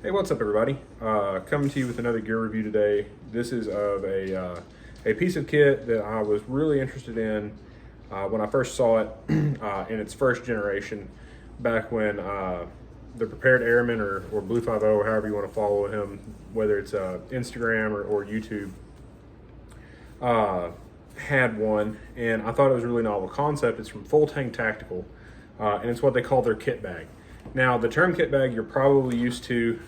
Hey, what's up, everybody? Coming to you with another gear review today. This is of a piece of kit that I was really interested in when I first saw it in its first generation, back when the Prepared Airman or Blue 50, or however you want to follow him, whether it's Instagram or YouTube, had one, and I thought it was a really novel concept. It's from Tang Tactical, and it's what they call their kit bag. Now, the term kit bag you're probably used to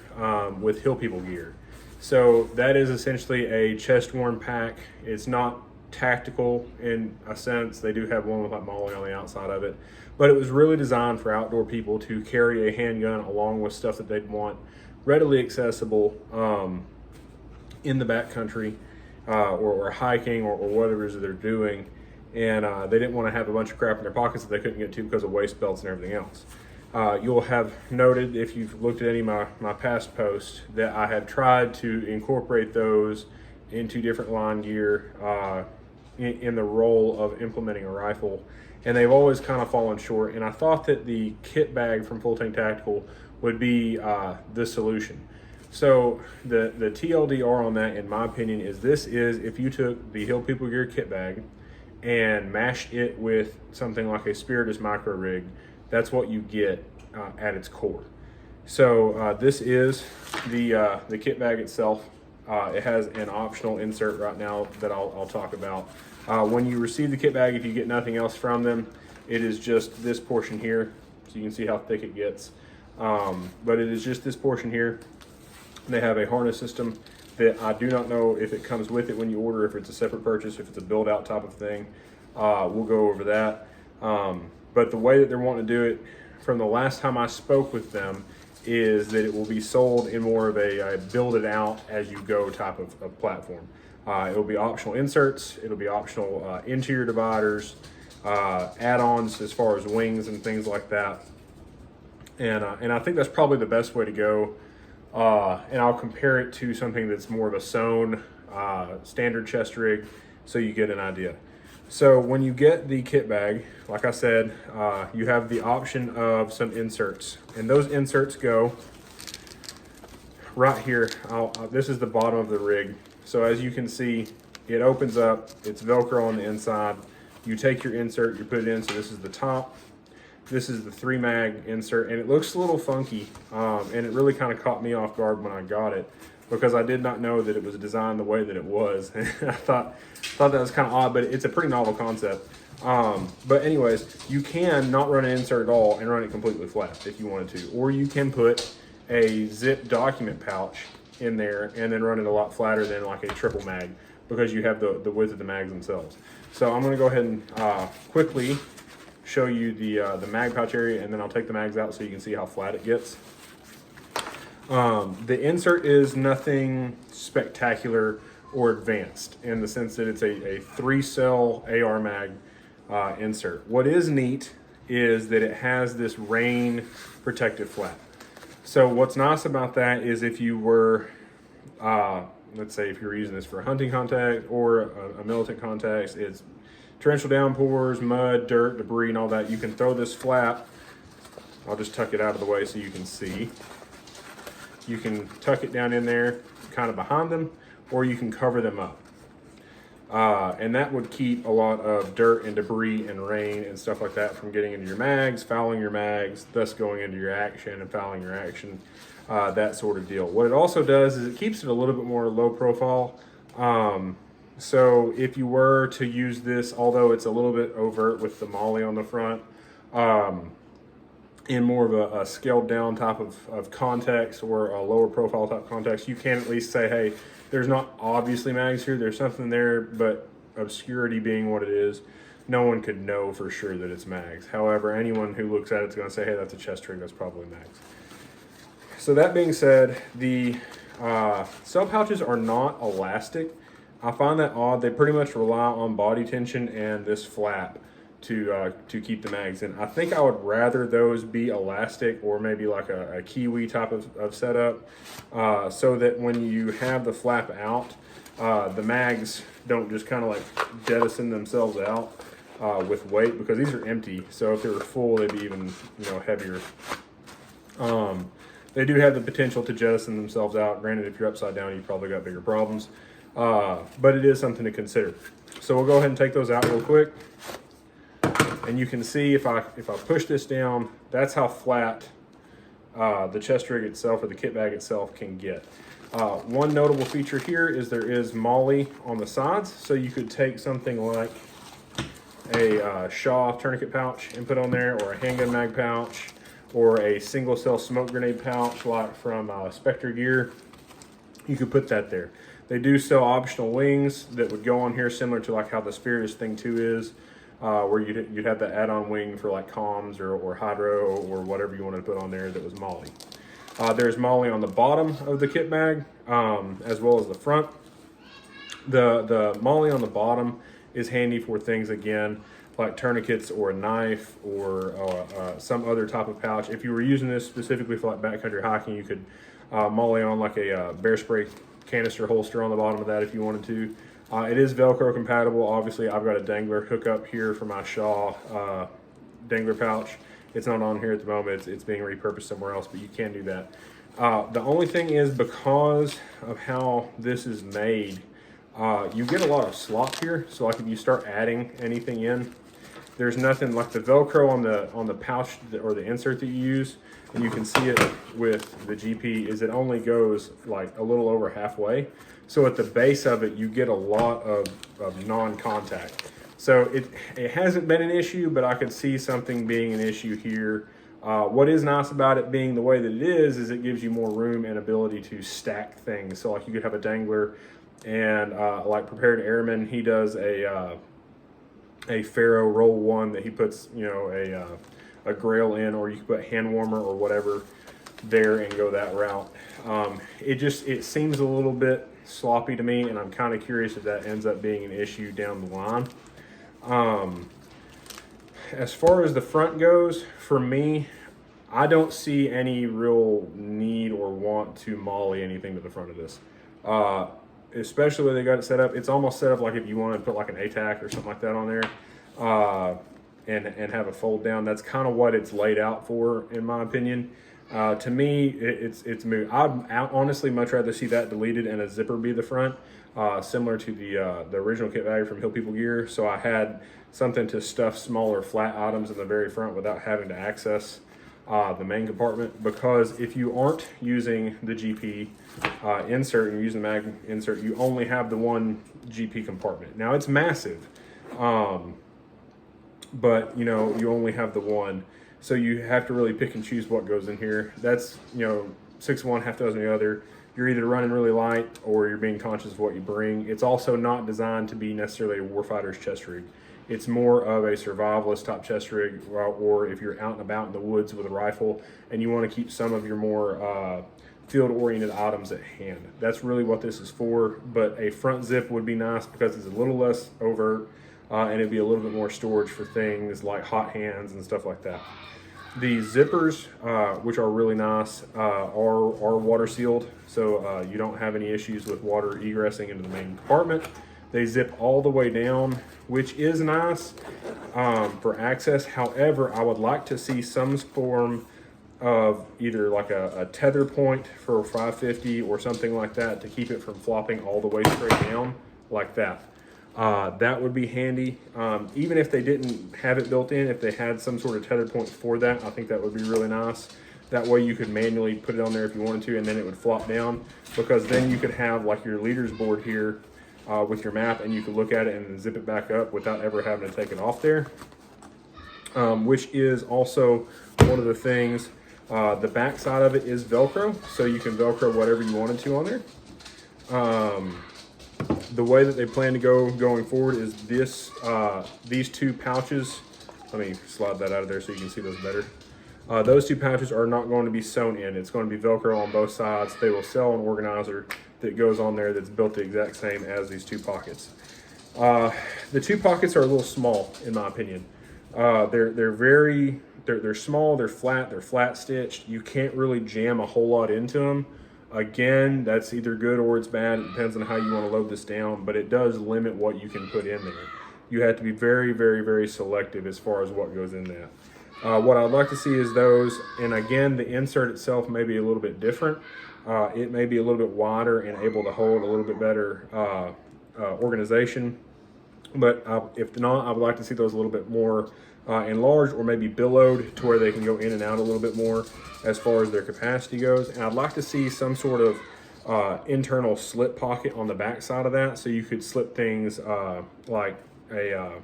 with Hill People gear. So that is essentially a chest-worn pack. It's not tactical in a sense. They do have one with like MOLLE on the outside of it, but it was really designed for outdoor people to carry a handgun along with stuff that they'd want readily accessible in the backcountry or hiking or whatever it is that they're doing. And they didn't want to have a bunch of crap in their pockets that they couldn't get to because of waist belts and everything else. You'll have noted, if you've looked at any of my past posts, that I have tried to incorporate those into different line gear in the role of implementing a rifle, and they've always kind of fallen short. And I thought that the kit bag from Tang Tactical would be the solution. So the TLDR on that, in my opinion, is if you took the Hill People Gear kit bag and mashed it with something like a Spiritus micro rig, that's what you get at its core. So this is the kit bag itself. It has an optional insert right now that I'll talk about. When you receive the kit bag, if you get nothing else from them, it is just this portion here. So you can see how thick it gets. But it is just this portion here. They have a harness system that I do not know if it comes with it when you order, if it's a separate purchase, if it's a build out type of thing. We'll go over that. But the way that they're wanting to do it, from the last time I spoke with them, is that it will be sold in more of a build it out as you go type of platform. It will be optional inserts, it'll be optional interior dividers, add-ons as far as wings and things like that. And I think that's probably the best way to go. And I'll compare it to something that's more of a sewn standard chest rig so you get an idea. So when you get the kit bag, like I said, you have the option of some inserts, and those inserts go right here. This is the bottom of the rig. So as you can see, it opens up, it's Velcro on the inside. You take your insert, you put it in, so this is the top. This is the 3 mag insert, and it looks a little funky, and it really kind of caught me off guard when I got it, because I did not know that it was designed the way that it was. I thought that was kind of odd, but it's a pretty novel concept. But anyways, you can not run an insert at all and run it completely flat if you wanted to, or you can put a zip document pouch in there and then run it a lot flatter than like a triple mag, because you have the width of the mags themselves. So I'm gonna go ahead and quickly show you the mag pouch area, and then I'll take the mags out so you can see how flat it gets. The insert is nothing spectacular or advanced in the sense that it's a 3-cell AR mag insert. What is neat is that it has this rain protective flap. So what's nice about that is if you were, let's say if you're using this for a hunting context or a militant context, it's torrential downpours, mud, dirt, debris, and all that, you can throw this flap. I'll just tuck it out of the way so you can see. You can tuck it down in there kind of behind them, or you can cover them up. And that would keep a lot of dirt and debris and rain and stuff like that from getting into your mags, fouling your mags, thus going into your action and fouling your action, that sort of deal. What it also does is it keeps it a little bit more low profile. So if you were to use this, although it's a little bit overt with the MOLLE on the front, in more of a scaled down type of context or a lower profile type context, you can at least say, hey, there's not obviously mags here, there's something there, but obscurity being what it is, no one could know for sure that it's mags. However, anyone who looks at it's gonna say, hey, that's a chest rig, that's probably mags. So that being said, the cell pouches are not elastic. I find that odd. They pretty much rely on body tension and this flap to keep the mags in. I think I would rather those be elastic, or maybe like a Kiwi type of setup, so that when you have the flap out, the mags don't just kind of like jettison themselves out with weight, because these are empty. So if they were full, they'd be even heavier. They do have the potential to jettison themselves out. Granted, if you're upside down, you've probably got bigger problems. But it is something to consider. So we'll go ahead and take those out real quick. And you can see if I push this down, that's how flat the chest rig itself or the kit bag itself can get. One notable feature here is there is MOLLE on the sides. So you could take something like a Shaw tourniquet pouch and put on there, or a handgun mag pouch, or a single cell smoke grenade pouch like from Spectre Gear. You could put that there. They do sell optional wings that would go on here, similar to like how the Spiritus Thing 2 is, where you'd have the add-on wing for like comms or hydro or whatever you wanted to put on there that was MOLLE. There's MOLLE on the bottom of the kit bag, as well as the front. The MOLLE on the bottom is handy for things, again, like tourniquets or a knife or some other type of pouch. If you were using this specifically for like backcountry hiking, you could MOLLE on like a bear spray canister holster on the bottom of that if you wanted to. It is Velcro compatible. Obviously, I've got a dangler hookup here for my Shaw dangler pouch. It's not on here at the moment. It's being repurposed somewhere else, but you can do that. The only thing is, because of how this is made, you get a lot of slop here. So like if you start adding anything in, there's nothing like the Velcro on the pouch or the insert that you use, and you can see it with the GP, is it only goes like a little over halfway. So at the base of it, you get a lot of non-contact. So it hasn't been an issue, but I could see something being an issue here. What is nice about it being the way that it is it gives you more room and ability to stack things. So like you could have a dangler, and like Prepared Airman, he does a Faro roll one that he puts, you know, a grail in, or you can put hand warmer or whatever there and go that route. It seems a little bit sloppy to me, and I'm kind of curious if that ends up being an issue down the line. As far as the front goes, for me, I don't see any real need or want to MOLLE anything to the front of this. Especially when they got it set up. It's almost set up like if you want to put like an ATAC or something like that on there, and have a fold down. That's kind of what it's laid out for, in my opinion. To me, it's moot. I'd honestly much rather see that deleted and a zipper be the front, similar to the original kit bag from Hill People Gear. So I had something to stuff smaller flat items in the very front without having to access the main compartment. Because if you aren't using the GP insert and you're using the mag insert, you only have the one GP compartment. Now it's massive, but you know, you only have the one. So you have to really pick and choose what goes in here. That's, you know, 6 of one, half dozen of the other. You're either running really light or you're being conscious of what you bring. It's also not designed to be necessarily a warfighter's chest rig. It's more of a survivalist type chest rig, or if you're out and about in the woods with a rifle and you want to keep some of your more field-oriented items at hand. That's really what this is for, but a front zip would be nice because it's a little less overt, and it'd be a little bit more storage for things like hot hands and stuff like that. The zippers, which are really nice, are water sealed, so you don't have any issues with water egressing into the main compartment. They zip all the way down, which is nice for access. However, I would like to see some form of either like a tether point for 550 or something like that to keep it from flopping all the way straight down like that. That would be handy. Even if they didn't have it built in, if they had some sort of tether point for that, I think that would be really nice. That way you could manually put it on there if you wanted to, and then it would flop down, because then you could have like your leader's board here with your map, and you could look at it and then zip it back up without ever having to take it off there, which is also one of the things. The back side of it is Velcro, so you can Velcro whatever you wanted to on there. The way that they plan to go going forward is this, these two pouches. Let me slide that out of there so you can see those better. Those two pouches are not going to be sewn in. It's going to be Velcro on both sides. They will sell an organizer that goes on there that's built the exact same as these two pockets. The two pockets are a little small, in my opinion. They're small, they're flat stitched. You can't really jam a whole lot into them. Again, that's either good or it's bad. It depends on how you want to load this down, but it does limit what you can put in there. You have to be very, very, very selective as far as what goes in that. What I'd like to see is those, and again, the insert itself may be a little bit different. It may be a little bit wider and able to hold a little bit better organization. But if not, I would like to see those a little bit more enlarged, or maybe billowed to where they can go in and out a little bit more as far as their capacity goes. And I'd like to see some sort of internal slip pocket on the back side of that, so you could slip things like a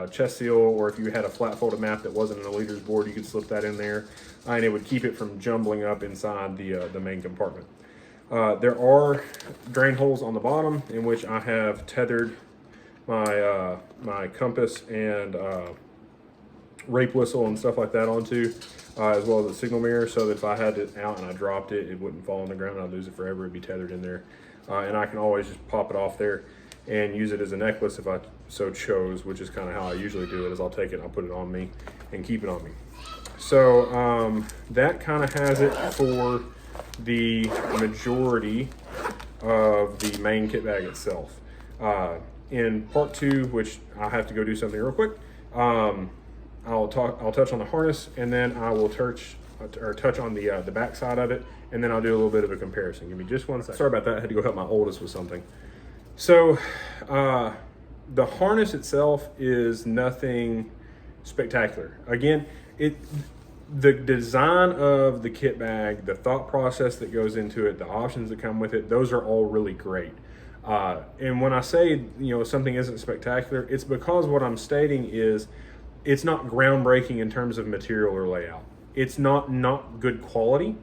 chest seal, or if you had a flat folded map that wasn't an leader's board, you could slip that in there, and it would keep it from jumbling up inside the main compartment. There are drain holes on the bottom in which I have tethered my my compass and rape whistle and stuff like that onto, as well as a signal mirror, so that if I had it out and I dropped it, it wouldn't fall on the ground. I'd lose it forever. It'd be tethered in there, and I can always just pop it off there and use it as a necklace if I so chose, which is kind of how I usually do it. Is I'll take it, I'll put it on me, and keep it on me. So that kind of has it for the majority of the main kit bag itself. In part 2, which I have to go do something real quick, I'll touch on the harness, and then I will touch on the back side of it, and then I'll do a little bit of a comparison. Give me just 1 second. Sorry about that. I had to go help my oldest with something. So the harness itself is nothing spectacular. Again, the design of the kit bag, the thought process that goes into it, the options that come with it, those are all really great. And when I say, something isn't spectacular, it's because what I'm stating is it's not groundbreaking in terms of material or layout. It's not good quality,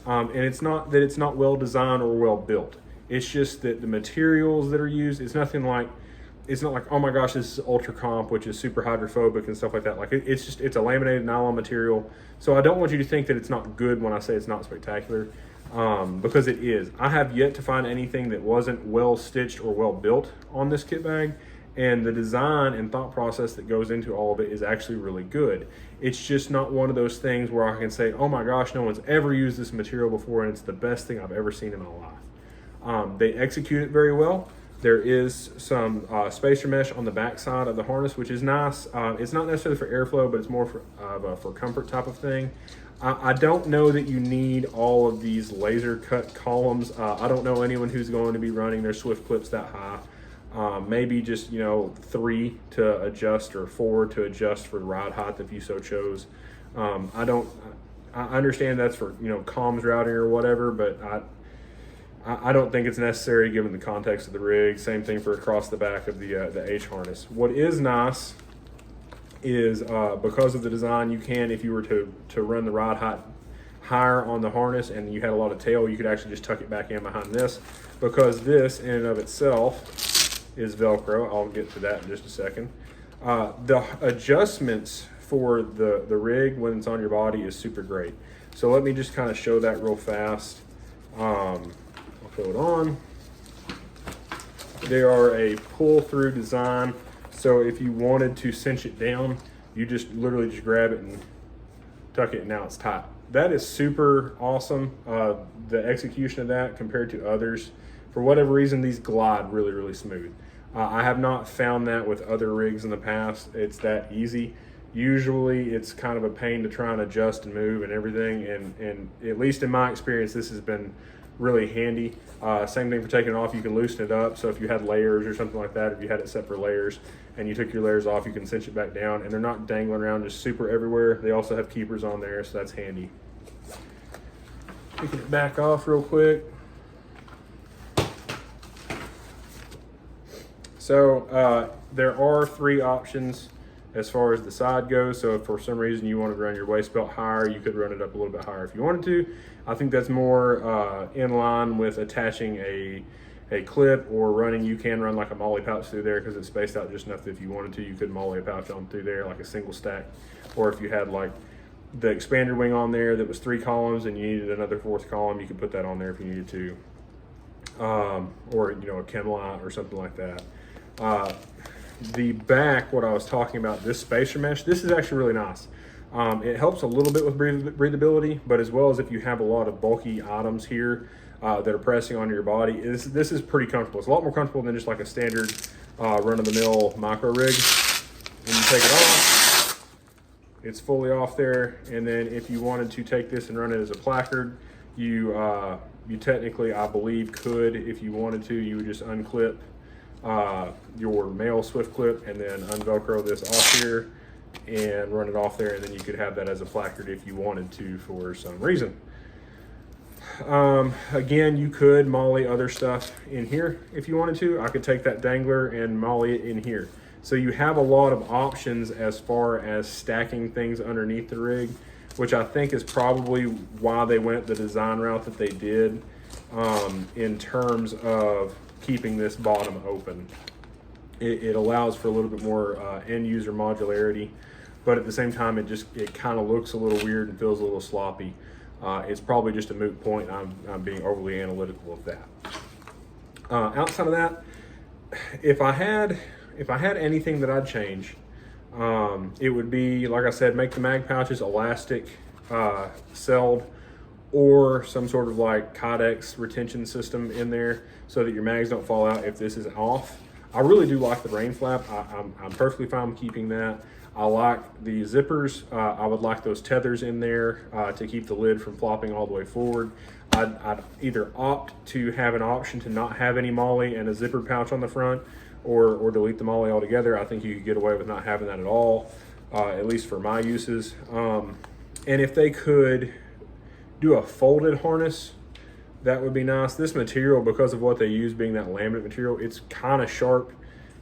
and it's not that it's not well designed or well built. It's just that the materials that are used, it's not like, oh my gosh, this is ultra comp, which is super hydrophobic and stuff like that. Like it's a laminated nylon material. So I don't want you to think that it's not good when I say it's not spectacular, because it is. I have yet to find anything that wasn't well stitched or well built on this kit bag. And the design and thought process that goes into all of it is actually really good. It's just not one of those things where I can say, oh my gosh, no one's ever used this material before and it's the best thing I've ever seen in my life. They execute it very well. There is some spacer mesh on the back side of the harness, which is nice. It's not necessarily for airflow, but it's more for comfort type of thing. I don't know that you need all of these laser cut columns. I don't know anyone who's going to be running their Swift clips that high. Maybe just 3 to adjust, or 4 to adjust for the ride height if you so chose. I understand that's for comms routing or whatever, but I don't think it's necessary given the context of the rig. Same thing for across the back of the H harness. What is nice is because of the design, you can, if you were to run the ride height higher on the harness and you had a lot of tail, you could actually just tuck it back in behind this, because this in and of itself is Velcro. I'll get to that in just a second. The adjustments for the rig when it's on your body is super great. So let me just kind of show that real fast. I'll throw it on. They are a pull-through design. So if you wanted to cinch it down, you just literally just grab it and tuck it, and now it's tight. That is super awesome. The execution of that compared to others, for whatever reason, these glide really, really smooth. I have not found that with other rigs in the past. It's that easy. Usually it's kind of a pain to try and adjust and move and everything. And at least in my experience, this has been really handy. Same thing for taking it off. You can loosen it up. So if you had layers or something like that, if you had it set for layers and you took your layers off, you can cinch it back down, and they're not dangling around just super everywhere. They also have keepers on there, so that's handy. Taking it back off real quick. So there are 3 options as far as the side goes. So if for some reason you wanted to run your waist belt higher, you could run it up a little bit higher if you wanted to. I think that's more in line with attaching a clip or running. You can run like a molly pouch through there because it's spaced out just enough that if you wanted to, you could molly a pouch on through there like a single stack. Or if you had like the expander wing on there that was 3 columns and you needed another 4th column, you could put that on there if you needed to. Or a chem light or something like that. The back, what I was talking about, this spacer mesh, this is actually really nice. It helps a little bit with breathability, but as well as if you have a lot of bulky items here that are pressing onto your body, this is pretty comfortable. It's a lot more comfortable than just like a standard run-of-the-mill micro rig. When you take it off, it's fully off there. And then if you wanted to take this and run it as a placard, you technically, I believe, could. If you wanted to, you would just unclip your male swift clip and then unvelcro this off here and run it off there, and then you could have that as a placard if you wanted to for some reason. Again, you could molly other stuff in here if you wanted to. I could take that dangler and molly it in here. So you have a lot of options as far as stacking things underneath the rig, which I think is probably why they went the design route that they did, in terms of keeping this bottom open. It allows for a little bit more end user modularity, but at the same time, it kind of looks a little weird and feels a little sloppy. It's probably just a moot point. I'm being overly analytical of that. Outside of that, if I had anything that I'd change, it would be, like I said, make the mag pouches elastic celled, or some sort of like Kydex retention system in there so that your mags don't fall out if this is off. I really do like the rain flap. I'm perfectly fine with keeping that. I like the zippers. I would like those tethers in there to keep the lid from flopping all the way forward. I'd either opt to have an option to not have any molly and a zipper pouch on the front, or delete the molly altogether. I think you could get away with not having that at all, at least for my uses. And if they could do a folded harness, that would be nice. This material, because of what they use being that laminate material, it's kind of sharp,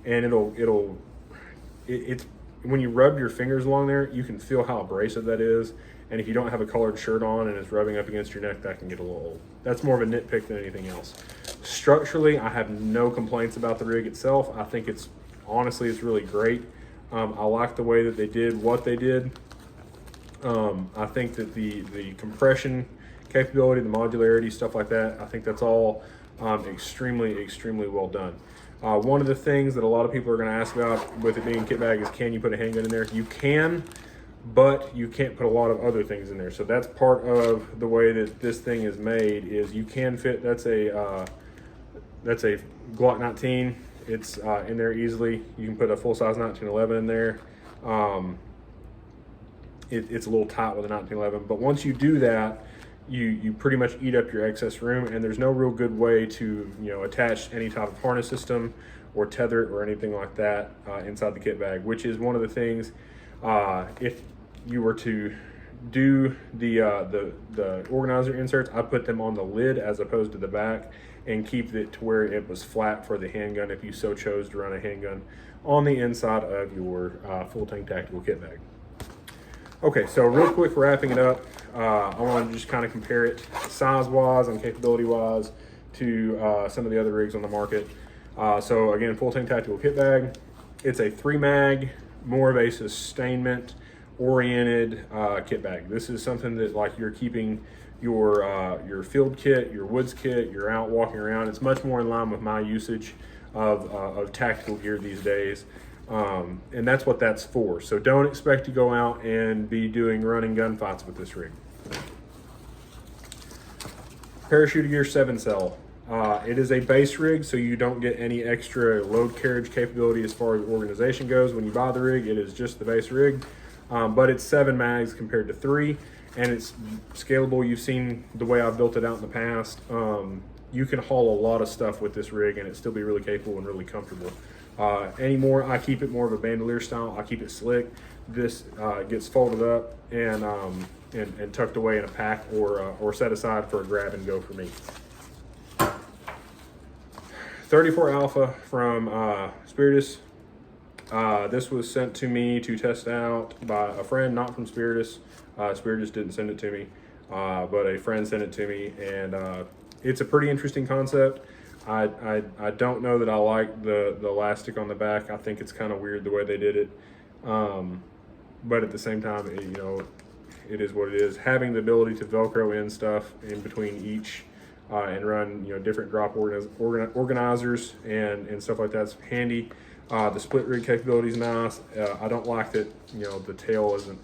and it's when you rub your fingers along there, you can feel how abrasive that is. And if you don't have a colored shirt on and it's rubbing up against your neck, that can get a little old. That's more of a nitpick than anything else. Structurally, I have no complaints about the rig itself. I think honestly, it's really great. I like the way that they did what they did. I think that the compression capability, the modularity, stuff like that, I think that's all extremely, extremely well done. One of the things that a lot of people are going to ask about with it being a kit bag is, can you put a handgun in there? You can, but you can't put a lot of other things in there. So that's part of the way that this thing is made, is you can fit, that's a Glock 19. It's in there easily. You can put a full-size 1911 in there. It's a little tight with a 1911, but once you do that, you pretty much eat up your excess room, and there's no real good way to attach any type of harness system or tether it or anything like that inside the kit bag, which is one of the things. If you were to do the organizer inserts, I put them on the lid as opposed to the back, and keep it to where it was flat for the handgun if you so chose to run a handgun on the inside of your full Tang Tactical Kitbag. Okay, so real quick, wrapping it up, I want to just kind of compare it size-wise and capability-wise to some of the other rigs on the market. So again, full Tang Tactical Kitbag. It's a 3-mag, more of a sustainment-oriented kit bag. This is something that, like, you're keeping your field kit, your woods kit, you're out walking around. It's much more in line with my usage of tactical gear these days. And that's what that's for. So don't expect to go out and be doing running gunfights with this rig. Parachute gear 7-cell. It is a base rig, so you don't get any extra load carriage capability as far as organization goes. When you buy the rig, it is just the base rig, but it's 7 mags compared to 3, and it's scalable. You've seen the way I've built it out in the past. You can haul a lot of stuff with this rig and it still be really capable and really comfortable. Anymore, I keep it more of a bandolier style. I keep it slick. This gets folded up and tucked away in a pack or set aside for a grab and go for me. 34 Alpha from Spiritus. This was sent to me to test out by a friend, not from Spiritus. Spiritus didn't send it to me, but a friend sent it to me, and it's a pretty interesting concept. I don't know that I like the elastic on the back. I think it's kind of weird the way they did it, but at the same time, it is what it is. Having the ability to Velcro in stuff in between each and run different drop organizers and stuff like that's handy. The split rig capability is nice. I don't like that the tail isn't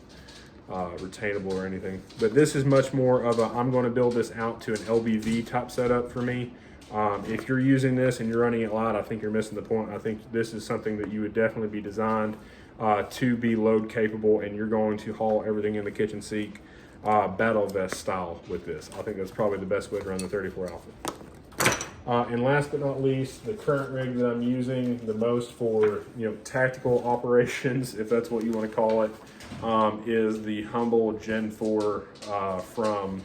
retainable or anything, but this is much more of a, I'm going to build this out to an LBV type setup for me. If you're using this and you're running it light, I think you're missing the point. I think this is something that you would definitely be designed to be load capable, and you're going to haul everything in the kitchen sink battle vest style with this. I think that's probably the best way to run the 34 Alpha. And last but not least, the current rig that I'm using the most for tactical operations, if that's what you want to call it, is the Humble Gen 4 from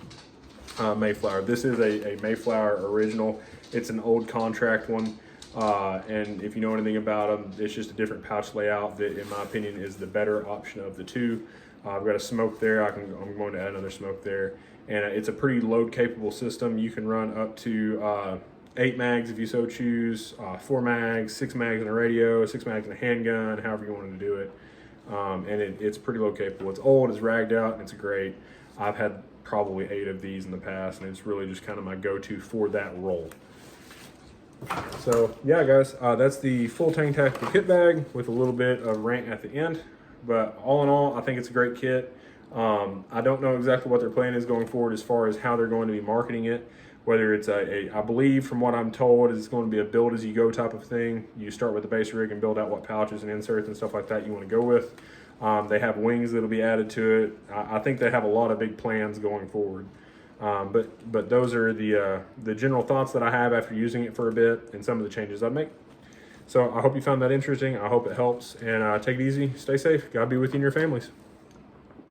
Mayflower. This is a Mayflower original. It's an old contract one, and if you know anything about them, it's just a different pouch layout that, in my opinion, is the better option of the two. I've got a smoke there. I'm going to add another smoke there, and it's a pretty load capable system. You can run up to 8 mags if you so choose, 4 mags, 6 mags in a radio, 6 mags in a handgun, however you wanted to do it. And it's pretty load capable. It's old, it's ragged out, and it's great. I've had probably 8 of these in the past, and it's really just kind of my go-to for that role. So yeah, guys, that's the full Tang Tactical Kitbag with a little bit of rant at the end. But all in all, I think it's a great kit. I don't know exactly what their plan is going forward as far as how they're going to be marketing it. Whether it's I believe from what I'm told, it's going to be a build as you go type of thing. You start with the base rig and build out what pouches and inserts and stuff like that you want to go with. They have wings that'll be added to it. I think they have a lot of big plans going forward. But those are the general thoughts that I have after using it for a bit and some of the changes I'd make. So I hope you found that interesting. I hope it helps, and take it easy, stay safe. God be with you and your families.